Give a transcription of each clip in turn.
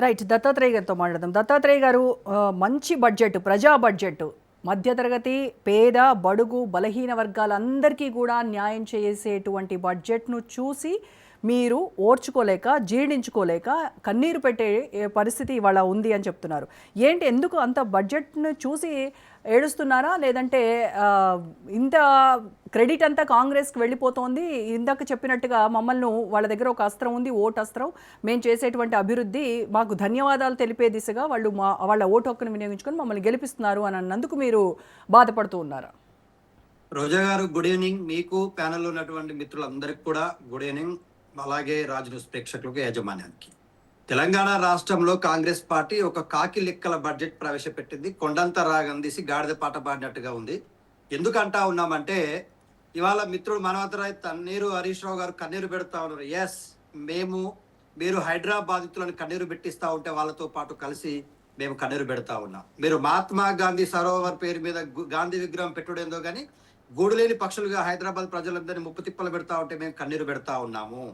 Right. Dattatreya గారితో మాట్లాడదాం. దత్తాత్రేయ గారు, మంచి బడ్జెట్, ప్రజా బడ్జెట్, మధ్యతరగతి, పేద, బడుగు, బలహీన వర్గాలందరికీ కూడా న్యాయం చేసేటువంటి బడ్జెట్ను చూసి మీరు ఓర్చుకోలేక, జీర్ణించుకోలేక కన్నీరు పెట్టే పరిస్థితి ఇవాళ ఉంది అని చెప్తున్నారు. ఏంటి, ఎందుకు అంత బడ్జెట్ను చూసి ఏడుస్తున్నారా? లేదంటే ఇంత క్రెడిట్ అంతా కాంగ్రెస్కి వెళ్ళిపోతోంది, ఇందాక చెప్పినట్టుగా మమ్మల్ని వాళ్ళ దగ్గర ఒక అస్త్రం ఉంది, ఓటు అస్త్రం, మేము చేసేటువంటి అభివృద్ధి మాకు ధన్యవాదాలు తెలిపే దిశగా వాళ్ళు వాళ్ళ ఓటు హక్కును వినియోగించుకొని మమ్మల్ని గెలిపిస్తున్నారు అని అన్నందుకు మీరు బాధపడుతూ ఉన్నారా? రోజా గారు, గుడ్ ఈవినింగ్. మీకు ప్యానెల్లో ఉన్నటువంటి మిత్రులందరికీ కూడా గుడ్ ఈవినింగ్. అలాగే రాజ్ న్యూస్ ప్రేక్షకులకు, యాజమాన్యానికి. తెలంగాణ రాష్ట్రంలో కాంగ్రెస్ పార్టీ ఒక కాకి లెక్కల బడ్జెట్ ప్రవేశపెట్టింది. కొండంత రాగం తీసి గాడిద పాట పాడినట్టుగా ఉంది. ఎందుకంటా ఉన్నామంటే, ఇవాళ మిత్రుడు మనోహర్ తన్నీరు హరీష్ రావు గారు కన్నీరు పెడతా ఉన్నారు. ఎస్, మీరు హైదరాబాదితులను కన్నీరు పెట్టిస్తా ఉంటే వాళ్ళతో పాటు కలిసి మేము కన్నీరు పెడతా ఉన్నాం. మీరు మహాత్మా గాంధీ సరోవర్ పేరు మీద గాంధీ విగ్రహం పెట్టుడేందో కానీ గూడులేని పక్షులుగా హైదరాబాద్ ప్రజలందరినీ ముప్పు తిప్పలు పెడతా ఉంటే మేము కన్నీరు పెడతా ఉన్నాము.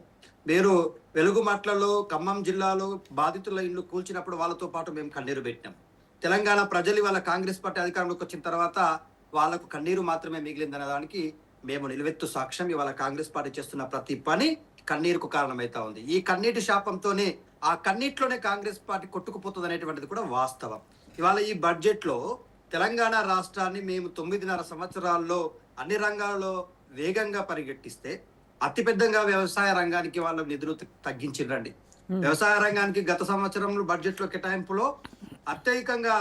మీరు వెలుగుమట్లలో ఖమ్మం జిల్లాలో బాధితుల ఇల్లు కూల్చినప్పుడు వాళ్ళతో పాటు మేము కన్నీరు పెట్టినాం. తెలంగాణ ప్రజలు వాళ్ళ కాంగ్రెస్ పార్టీ అధికారంలోకి వచ్చిన తర్వాత వాళ్లకు కన్నీరు మాత్రమే మిగిలిందనే దానికి మేము నిలువెత్తు సాక్ష్యం. ఇవాళ కాంగ్రెస్ పార్టీ చేస్తున్న ప్రతి పని కన్నీరుకు కారణమైతా ఉంది. ఈ కన్నీటి శాపంతోనే, ఆ కన్నీటిలోనే కాంగ్రెస్ పార్టీ కొట్టుకుపోతుంది అనేటువంటిది కూడా వాస్తవం. ఇవాళ ఈ బడ్జెట్ లో తెలంగాణ రాష్ట్రాన్ని మేము 9.5 సంవత్సరాల్లో అన్ని రంగాల్లో వేగంగా పరిగెట్టిస్తే, అతిపెద్దగా వ్యవసాయ రంగానికి వాళ్ళ నిధులు తగ్గించిండ్రండి. వ్యవసాయ రంగానికి గత సంవత్సరంలో బడ్జెట్ లో కేటాయింపులో అత్యధికంగా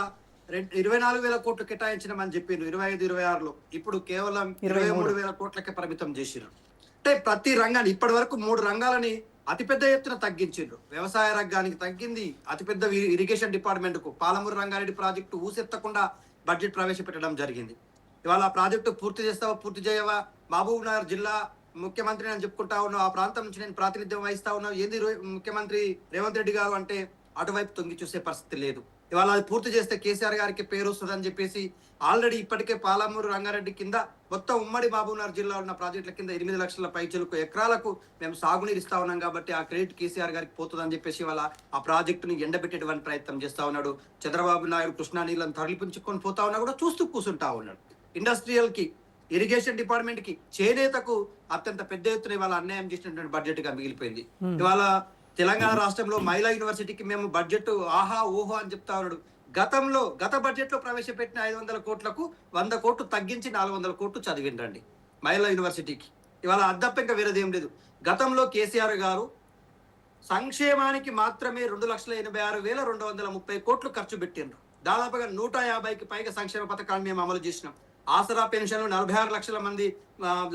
24,000 కోట్లు కేటాయించినామని చెప్పిండ్రు 25-26లో. ఇప్పుడు కేవలం 23,000 కోట్లకే పరిమితం చేసిర్రు. అంటే ప్రతి రంగాన్ని ఇప్పటి వరకు 3 రంగాలని అతిపెద్ద ఎత్తున తగ్గించిండ్రు. వ్యవసాయ రంగానికి తగ్గింది, అతిపెద్ద ఇరిగేషన్ డిపార్ట్మెంట్ కు పాలమూరు రంగారెడ్డి ప్రాజెక్టు ఊసెత్తకుండా బడ్జెట్ ప్రవేశపెట్టడం జరిగింది. ఇవాళ ఆ ప్రాజెక్టు పూర్తి చేస్తావా, పూర్తి చేయవా, మహబూబ్ నగర్ జిల్లా ముఖ్యమంత్రి అని చెప్పుకుంటా ఉన్నావు, ఆ ప్రాంతం నుంచి నేను ప్రాతినిధ్యం వహిస్తా ఉన్నావు, ఏంది ముఖ్యమంత్రి రేవంత్ రెడ్డి గారు అంటే అటువైపు తొంగి చూసే పరిస్థితి లేదు. ఇవాళ అది పూర్తి చేస్తే కేసీఆర్ గారికి పేరు వస్తుందని చెప్పేసి ఆల్రెడీ ఇప్పటికే పాలమూరు రంగారెడ్డి కింద మొత్తం ఉమ్మడి మహబూబ్నగర్ జిల్లా ఉన్న ప్రాజెక్టుల కింద 8 లక్షల పైచలకు ఎకరాలకు మేము సాగునీరు ఇస్తా ఉన్నాం. కాబట్టి ఆ క్రెడిట్ కేసీఆర్ గారికి పోతుందని చెప్పేసి ఇవాళ ఆ ప్రాజెక్టుని ఎండబెట్టేటువంటి ప్రయత్నం చేస్తా ఉన్నాడు. చంద్రబాబు నాయుడు కృష్ణా నీళ్ళని తరలిపించుకొని పోతా ఉన్నా కూడా చూస్తూ కూర్చుంటా ఉన్నాడు. ఇండస్ట్రియల్ కి, ఇరిగేషన్ డిపార్ట్మెంట్ కి, చేనేతకు అత్యంత పెద్ద ఎత్తున ఇవాళ అన్యాయం చేసినటువంటి బడ్జెట్ గా మిగిలిపోయింది. ఇవాళ తెలంగాణ రాష్ట్రంలో మహిళా యూనివర్సిటీకి మేము బడ్జెట్ ఆహా ఓహో అని చెప్తా ఉన్నాడు. గత బడ్జెట్ లో ప్రవేశపెట్టిన 500 కోట్లకు 100 కోట్లు తగ్గించి 400 కోట్లు చదివిండండి మహిళా యూనివర్సిటీకి. ఇవాళ అద్దప్ప ఇంకా వేరేదేం లేదు. గతంలో కేసీఆర్ గారు సంక్షేమానికి మాత్రమే 2,86,230 కోట్లు ఖర్చు పెట్టిండ్రు. దాదాపుగా 150కి పైగా సంక్షేమ పథకాలు మేము అమలు చేసినాం. ఆసరా పెన్షన్లు 46 లక్షల మంది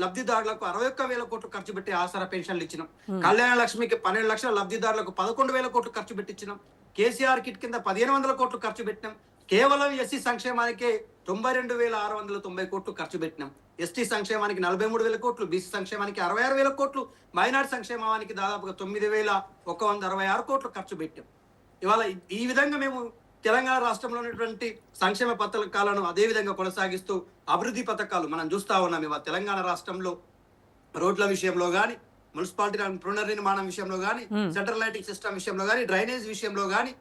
లబ్ధిదారులకు 61,000 కోట్లు ఖర్చు పెట్టి ఆసరా పెన్షన్లు ఇచ్చినాం. కళ్యాణ లక్ష్మికి 12 లక్షల లబ్ధిదారులకు 11,000 కోట్లు ఖర్చు పెట్టించినాం. కేసీఆర్ కిట్ కింద 1,500 కోట్లు ఖర్చు పెట్టినాం. కేవలం ఎస్సీ సంక్షేమానికే 92,690 కోట్లు ఖర్చు పెట్టినాం. ఎస్టీ సంక్షేమానికి 43,000 కోట్లు, బీసీ సంక్షేమానికి 66,000 కోట్లు, మైనార్టీ సంక్షేమానికి దాదాపుగా 9,166 కోట్లు ఖర్చు పెట్టాం. ఇవాళ ఈ విధంగా మేము తెలంగాణ రాష్ట్రంలో ఉన్నటువంటి సంక్షేమ పథకాలను అదే విధంగా కొనసాగిస్తూ అభివృద్ధి పథకాలు మనం చూస్తా ఉన్నాం. ఇవాళ తెలంగాణ రాష్ట్రంలో రోడ్ల విషయంలో గానీ, మున్సిపాలిటీ పునర్నిర్మాణం విషయంలో గానీ, సెంట్రల్ లైటింగ్ సిస్టమ్ విషయంలో గానీ, డ్రైనేజ్ విషయంలో గానీ,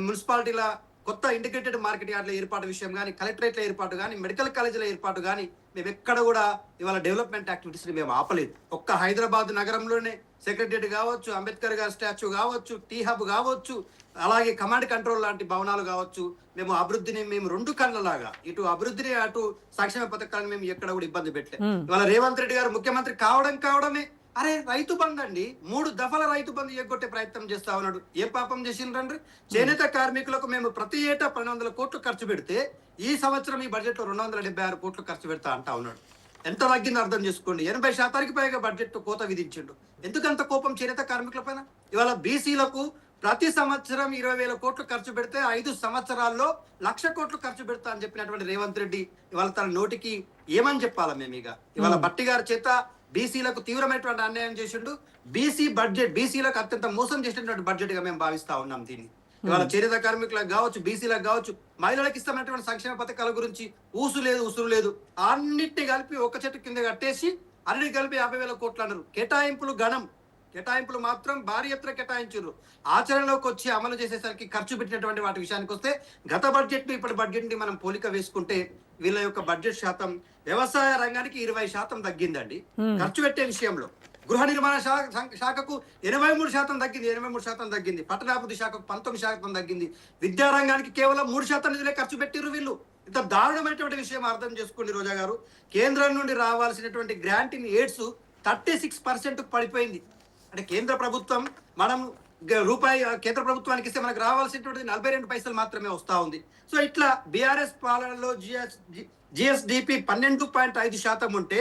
మున్సిపాలిటీల కొత్త ఇంటిగ్రేటెడ్ మార్కెట్ యార్డ్ల ఏర్పాటు విషయం కానీ, కలెక్టరేట్ల ఏర్పాటు కానీ, మెడికల్ కాలేజీల ఏర్పాటు కానీ మేము ఎక్కడ కూడా ఇవాళ డెవలప్మెంట్ యాక్టివిటీస్ ని మేము ఆపలేదు. ఒక్క హైదరాబాద్ నగరంలోనే సెక్రటరియట్ కావచ్చు, అంబేద్కర్ గారి స్టాచ్యూ కావచ్చు, టీ హబ్ కావచ్చు, అలాగే కమాండ్ కంట్రోల్ లాంటి భవనాలు కావచ్చు, మేము అభివృద్ధిని మేము 2 కళ్ళలాగా ఇటు అభివృద్ధిని అటు సంక్షేమ పథకాలను మేము ఎక్కడ కూడా ఇబ్బంది పెట్టలేదు. ఇవాళ రేవంత్ రెడ్డి గారు ముఖ్యమంత్రి కావడమే అరే రైతు బంధు అండి, 3 దఫల రైతు బంధు ఎగ్గొట్టే ప్రయత్నం చేస్తా ఉన్నాడు. ఏ పాపం చేసిండ్రండి? చేనేత కార్మికులకు మేము ప్రతి ఏటా 1200 కోట్లు ఖర్చు పెడితే ఈ సంవత్సరం ఈ బడ్జెట్ లో 276 కోట్లు ఖర్చు పెడతా అంటా ఉన్నాడు. ఎంత తగ్గిందో అర్థం చేసుకోండి. 80% పైగా బడ్జెట్ కోత విధించిండు. ఎందుకంత కోపం చేనేత కార్మికుల పైన? ఇవాళ బీసీలకు ప్రతి సంవత్సరం 20,000 కోట్లు ఖర్చు పెడితే 5 సంవత్సరాల్లో 1,00,000 కోట్లు ఖర్చు పెడతా అని చెప్పినటువంటి రేవంత్ రెడ్డి ఇవాళ తన నోటికి ఏమని చెప్పాలా మేము? ఇవాళ బట్టి గారి చేత బీసీలకు తీవ్రమైనటువంటి అన్యాయం చేసిండు. బీసీలకు అత్యంత మోసం చేసినటువంటి బడ్జెట్ గా మేము భావిస్తా ఉన్నాం దీన్ని. ఇవాళ చేనేత కార్మికులకు కావచ్చు, బీసీలకు కావచ్చు, మహిళలకు ఇస్తామైనటువంటి సంక్షేమ పథకాల గురించి ఉసురు లేదు అన్నిటిని కలిపి ఒక చెట్టు కింద కట్టేసి అన్నిటి కలిపి 50,000 కోట్లు అన్నారు. కేటాయింపులు గణం కేటాయింపులు మాత్రం భారీ ఎత్తున కేటాయించారు. ఆచరణలోకి వచ్చి అమలు చేసేసరికి ఖర్చు పెట్టినటువంటి వాటి విషయానికి వస్తే గత బడ్జెట్ ని ఇప్పటి బడ్జెట్ ని మనం పోలిక వేసుకుంటే వీళ్ళ యొక్క బడ్జెట్ శాతం వ్యవసాయ రంగానికి 20% తగ్గిందండి ఖర్చు పెట్టే విషయంలో. గృహ నిర్మాణ శాఖకు 83% తగ్గింది, 83% తగ్గింది. పట్టణాభివృద్ధి శాఖకు 19% తగ్గింది. విద్యా రంగానికి కేవలం 3% నిధులే ఖర్చు పెట్టిర్రు వీళ్ళు. ఇంత దారుణమైనటువంటి విషయం అర్థం చేసుకోండి రోజా గారు. కేంద్రం నుండి రావాల్సినటువంటి గ్రాంట్ ఇన్ ఎయిడ్స్ 36% పడిపోయింది. అంటే కేంద్ర ప్రభుత్వం మనం రూపాయి కేంద్ర ప్రభుత్వానికి ఇస్తే మనకు రావాల్సినటువంటి 42 పైసలు మాత్రమే వస్తా ఉంది. సో ఇట్లా బీఆర్ఎస్ పాలనలో జిఎస్డిపి 12.5% ఉంటే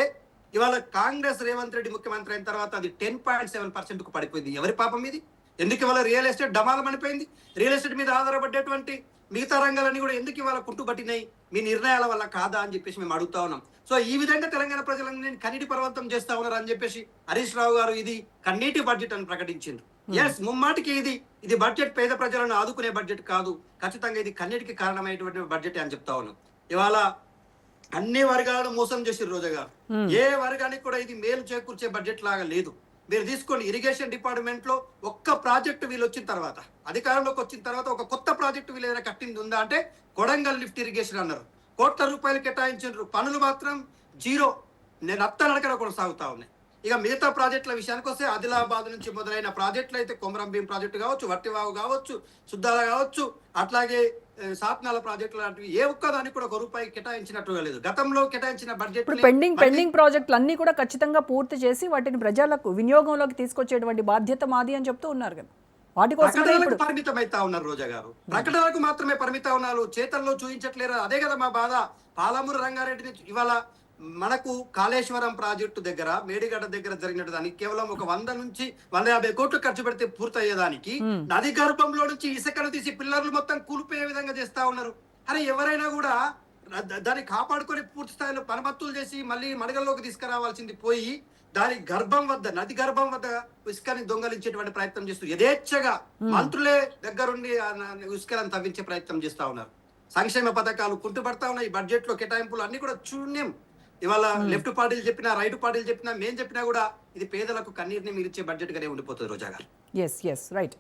ఇవాళ కాంగ్రెస్ రేవంత్ రెడ్డి ముఖ్యమంత్రి అయిన తర్వాత అది 10.7% కు పడిపోయింది. ఎవరి పాపం ఇది? ఎందుకు ఇవాళ రియల్ ఎస్టేట్ డమాలం అనిపోయింది? రియల్ ఎస్టేట్ మీద ఆధారపడేటువంటి మిగతా రంగాలన్నీ కూడా ఎందుకు ఇవాళ కుంటుపట్టినాయి? మీ నిర్ణయాల వల్ల కాదా అని చెప్పేసి మేము అడుగుతా ఉన్నాం. సో ఈ విధంగా తెలంగాణ ప్రజలను నేను కన్నీటి పర్వతం చేస్తా ఉన్నారు అని చెప్పేసి హరీష్ రావు గారు ఇది కన్నీటి బడ్జెట్ అని ప్రకటించింది. ఎస్, ముమ్మాటికి ఇది బడ్జెట్ పేద ప్రజలను ఆదుకునే బడ్జెట్ కాదు, ఖచ్చితంగా ఇది కన్నీటికి కారణమైనటువంటి బడ్జెట్ అని చెప్తా ఉన్నాం. ఇవాళ అన్ని వర్గాలను మోసం చేసిర్రు రోజా గారు. ఏ వర్గానికి కూడా ఇది మేలు చేకూర్చే బడ్జెట్ లాగా లేదు. మీరు తీసుకోండి, ఇరిగేషన్ డిపార్ట్మెంట్ లో ఒక్క ప్రాజెక్టు వీళ్ళు వచ్చిన తర్వాత, అధికారంలోకి వచ్చిన తర్వాత ఒక కొత్త ప్రాజెక్టు వీళ్ళు ఏదైనా కట్టింది ఉందా అంటే కొడంగల్ లిఫ్ట్ ఇరిగేషన్ అన్నారు. ₹1,00,00,000 కేటాయించారు, పనులు మాత్రం జీరో, నత్తనడకన కొనసాగుతా ఉన్నాయి. ఇక మిగతా ప్రాజెక్టుల విషయానికి వస్తే ఆదిలాబాద్ నుంచి మొదలైన ప్రాజెక్టులు అయితే కొమరం భీం ప్రాజెక్టు కావచ్చు, వట్టివాగు కావచ్చు, సుద్దాల కావచ్చు, అట్లాగే సాత్నాల ప్రాజెక్టులు లాంటివి ఏ ఒక్కదానికి కూడా ₹1 కేటాయించినట్టుగా లేదు. గతంలో కేటాయించిన బడ్జెట్ పెండింగ్ ప్రాజెక్టులు అన్ని కూడా ఖచ్చితంగా పూర్తి చేసి వాటిని ప్రజలకు వినియోగంలోకి తీసుకొచ్చేటువంటి బాధ్యత మాది అని చెప్తూ ఉన్నారు కదా. వాటి కోసం ప్రకటనలకు పరిమితం అవుతా ఉన్నారు రోజా గారు. ప్రకటనలకు మాత్రమే పరిమితం ఉన్నారు, చేతల్లో చూపించట్లేరు. అదే కదా మా బాధ. పాలమూరు రంగారెడ్డి నుంచి ఇవాళ మనకు కాళేశ్వరం ప్రాజెక్టు దగ్గర, మేడిగడ్డ దగ్గర జరిగినట్టు దానికి కేవలం ఒక 100 నుంచి 150 కోట్లు ఖర్చు పెడితే పూర్తయ్యేదానికి నది గర్భంలో నుంచి ఇసుకను తీసి పిల్లర్లు మొత్తం కూలిపోయే విధంగా చేస్తా ఉన్నారు. అరే ఎవరైనా కూడా దాన్ని కాపాడుకొని పూర్తి స్థాయిలో పరమత్తులు చేసి మళ్ళీ మడగల్లోకి తీసుకురావాల్సింది పోయి దాని గర్భం వద్ద, నది గర్భం వద్ద ఇసుకని దొంగలించేటువంటి ప్రయత్నం చేస్తూ యథేచ్ఛగా మంత్రులే దగ్గరుండి ఇసుకలను తవ్వించే ప్రయత్నం చేస్తా ఉన్నారు. సంక్షేమ పథకాలు కుంటుపడతా ఉన్నాయి. బడ్జెట్ లో కేటాయింపులు అన్ని కూడా శూన్యం. ఇవాళ లెఫ్ట్ పార్టీలు చెప్పినా, రైట్ పార్టీలు చెప్పినా, మేము చెప్పినా కూడా ఇది పేదలకు కన్నీరుని మిగిల్చే బడ్జెట్ గానే ఉండిపోతుంది రోజా గారు. Yes right.